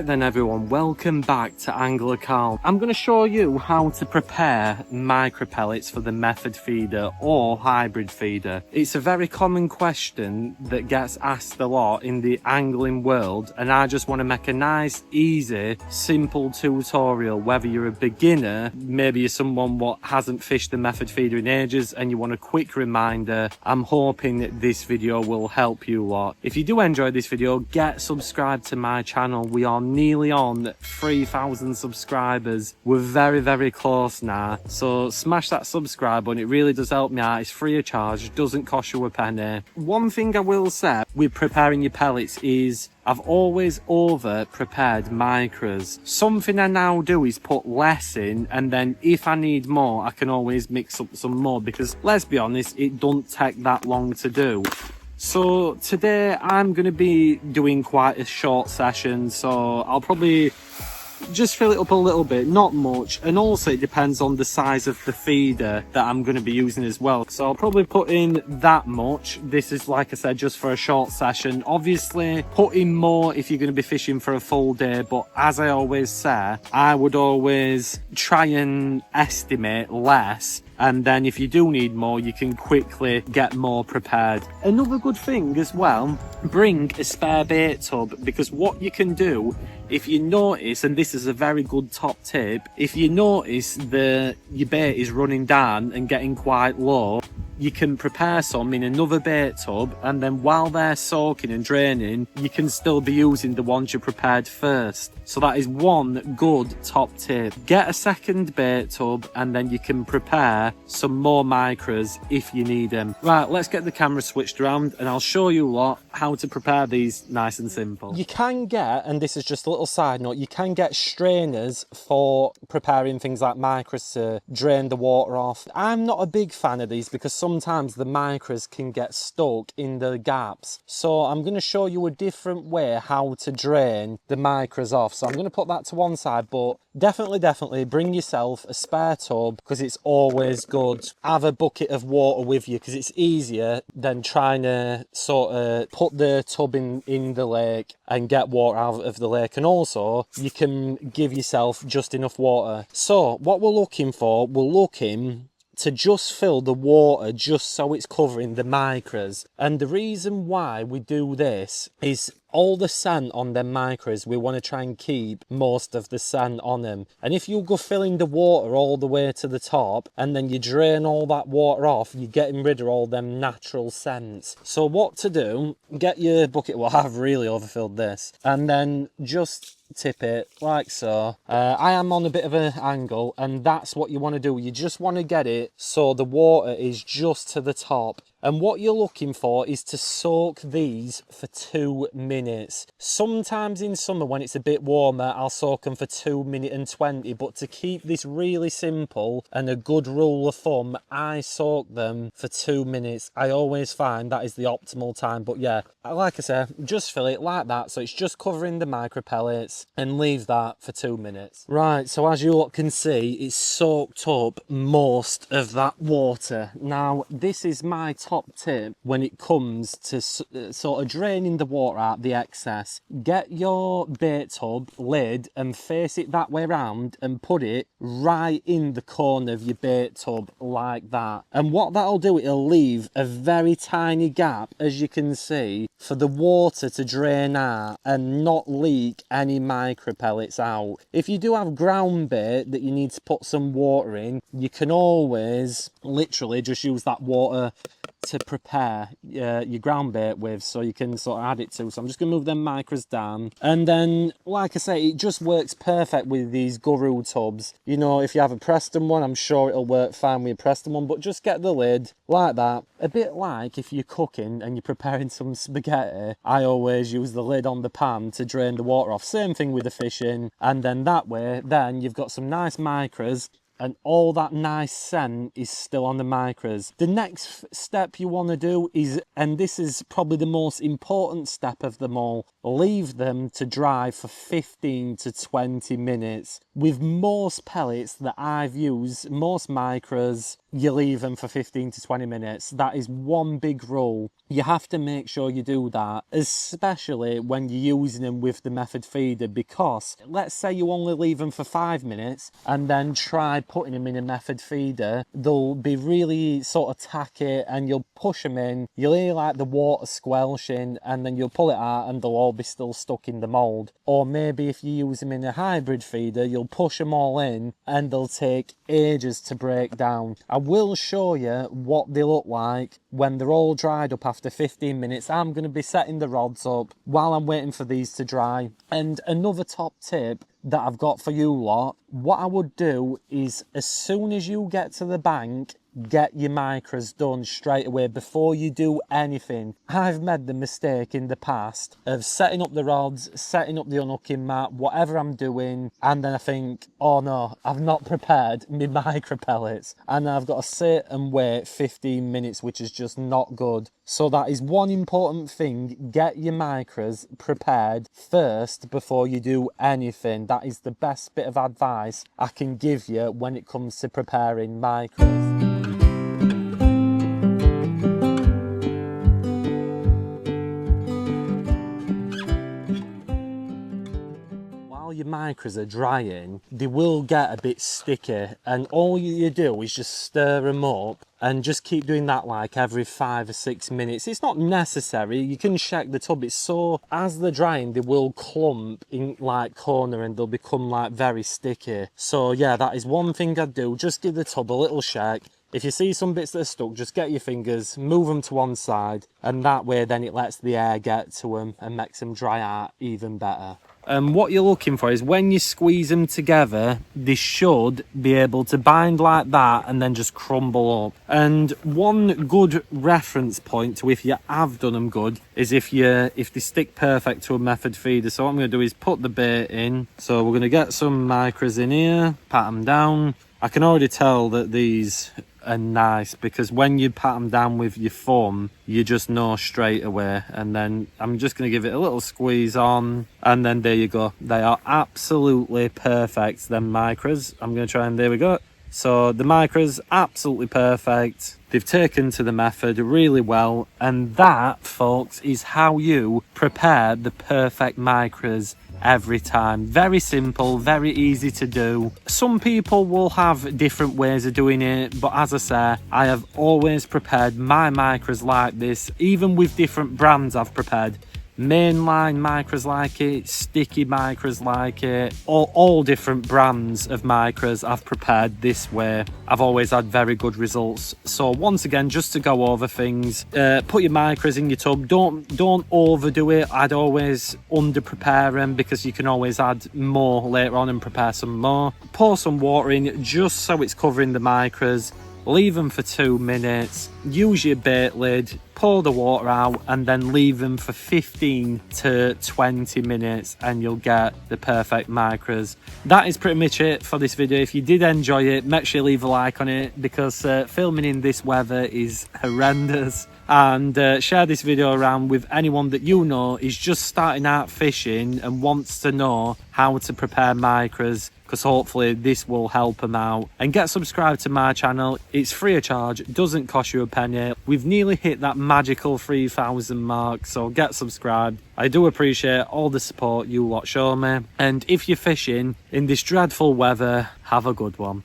Right then everyone, welcome back to Angler Carl. I'm going to show you how to prepare micro pellets for the method feeder or hybrid feeder. It's a very common question that gets asked a lot in the angling world, and I just want to make a nice, easy, simple tutorial. Whether you're a beginner, maybe you're someone what hasn't fished the method feeder in ages and you want a quick reminder, I'm hoping that this video will help you a lot. If you do enjoy this video, get subscribed to my channel. We are nearly on 3,000 subscribers. We're very close now, so smash that subscribe button. It really does help me out. It's free of charge, doesn't cost you a penny. One thing I will say with preparing your pellets is I've always over prepared micros. Something I now do is put less in, and then if I need more I can always mix up some more, because let's be honest, it don't take that long to do. So today I'm going to be doing quite a short session, so I'll probably just fill it up a little bit, not much, and also it depends on the size of the feeder that I'm going to be using as well. So I'll probably put in that much. This is, like I said, just for a short session. Obviously put in more if you're going to be fishing for a full day, but as I always say, I would always try and estimate less, and then if you do need more you can quickly get more prepared. Another good thing as well, bring a spare bait tub, because what you can do if you notice, and this is a very good top tip, if you notice that your bait is running down and getting quite low, you can prepare some in another bait tub, and then while they're soaking and draining you can still be using the ones you prepared first. So that is one good top tip. Get a second bait tub and then you can prepare some more micros if you need them. Right, let's get the camera switched around and I'll show you a lot how to prepare these nice and simple. You can get, and this is just a little side note, you can get strainers for preparing things like micros to drain the water off. I'm not a big fan of these because sometimes the micros can get stuck in the gaps. So I'm going to show you a different way how to drain the micros off. So I'm going to put that to one side, but definitely bring yourself a spare tub, because it's always good. Have a bucket of water with you, because it's easier than trying to sort of put the tub in the lake and get water out of the lake. And also you can give yourself just enough water. So what we're looking for, we're looking to just fill the water just so it's covering the micros. And the reason why we do this is all the sand on them micros, we want to try and keep most of the sand on them. And if you go filling the water all the way to the top and then you drain all that water off, you're getting rid of all them natural scents. So what to do, get your bucket, well I've really overfilled this, and then just tip it like so. I am on a bit of an angle, and that's what you want to do. You just want to get it so the water is just to the top. And what you're looking for is to soak these for 2 minutes. Sometimes in summer when it's a bit warmer, I'll soak them for 2 minutes and 20. But to keep this really simple and a good rule of thumb, I soak them for 2 minutes. I always find that is the optimal time. But yeah, like I said, just fill it like that. So it's just covering the micro pellets, and leave that for 2 minutes. Right, so as you lot can see, it's soaked up most of that water. Now, this is my top tip when it comes to sort of draining the water out, the excess. Get your bait tub lid and face it that way around and put it right in the corner of your bait tub like that. And what that'll do, it'll leave a very tiny gap, as you can see, for the water to drain out and not leak any micro pellets out. If you do have ground bait that you need to put some water in, you can always literally just use that water to prepare your ground bait with, so you can sort of add it to. So I'm just gonna move them micros down, and then like I say, it just works perfect with these Guru tubs. You know, if you have a Preston one, I'm sure it'll work fine with a Preston one, but just get the lid like that. A bit like if you're cooking and you're preparing some spaghetti, I always use the lid on the pan to drain the water off. Same thing with the fishing, and then that way then you've got some nice micros and all that nice scent is still on the micros. The next step you want to do is, and this is probably the most important step of them all, leave them to dry for 15 to 20 minutes. With most pellets that I've used, most micros, you leave them for 15 to 20 minutes. That is one big rule. You have to make sure you do that, especially when you're using them with the method feeder, because let's say you only leave them for 5 minutes and then try putting them in a method feeder, they'll be really sort of tacky and you'll push them in, you'll hear like the water squelching, and then you'll pull it out and they'll all be still stuck in the mould. Or maybe if you use them in a hybrid feeder, you'll push them all in and they'll take ages to break down. I will show you what they look like when they're all dried up after 15 minutes. I'm going to be setting the rods up while I'm waiting for these to dry. And another top tip that I've got for you lot, what I would do is as soon as you get to the bank, get your micros done straight away before you do anything. I've made the mistake in the past of setting up the rods, setting up the unhooking mat, whatever I'm doing, and then I think, oh no, I've not prepared my micro pellets, and I've got to sit and wait 15 minutes, which is just not good. So that is one important thing. Get your micros prepared first before you do anything. That is the best bit of advice I can give you when it comes to preparing micros. Your micros are drying, they will get a bit sticky, and all you do is just stir them up and just keep doing that like every 5 or 6 minutes. It's not necessary, you can check the tub. It's so as they're drying they will clump in like corner and they'll become like very sticky. So yeah, that is one thing I'd do. Just give the tub a little shake. If you see some bits that are stuck, just get your fingers, move them to one side, and that way then it lets the air get to them and makes them dry out even better. What you're looking for is when you squeeze them together, they should be able to bind like that and then just crumble up. And one good reference point to if you have done them good is if they stick perfect to a method feeder. So what I'm going to do is put the bait in. So we're going to get some micros in here, pat them down. I can already tell that these are nice because when you pat them down with your thumb, you just know straight away. And then I'm just going to give it a little squeeze on, and then there you go. They are absolutely perfect, them micros. I'm going to try and there we go. So the micros, absolutely perfect. They've taken to the method really well, and that, folks, is how you prepare the perfect micros every time. Very simple, very easy to do. Some people will have different ways of doing it, but as I say, I have always prepared my micros like this, even with different brands I've prepared. Mainline micros like it, sticky micros like it, all different brands of micros I've prepared this way. I've always had very good results. So once again, just to go over things, put your micros in your tub. Don't overdo it. I'd always under prepare them because you can always add more later on and prepare some more. Pour some water in just so it's covering the micros. Leave them for 2 minutes, use your bait lid, pour the water out, and then leave them for 15 to 20 minutes and you'll get the perfect micros. That is pretty much it for this video. If you did enjoy it, make sure you leave a like on it because filming in this weather is horrendous. And share this video around with anyone that you know is just starting out fishing and wants to know how to prepare micros, because hopefully this will help them out. And get subscribed to my channel. It's free of charge, doesn't cost you a penny. We've nearly hit that magical 3,000 mark, so get subscribed. I do appreciate all the support you lot show me, and if you're fishing in this dreadful weather, have a good one.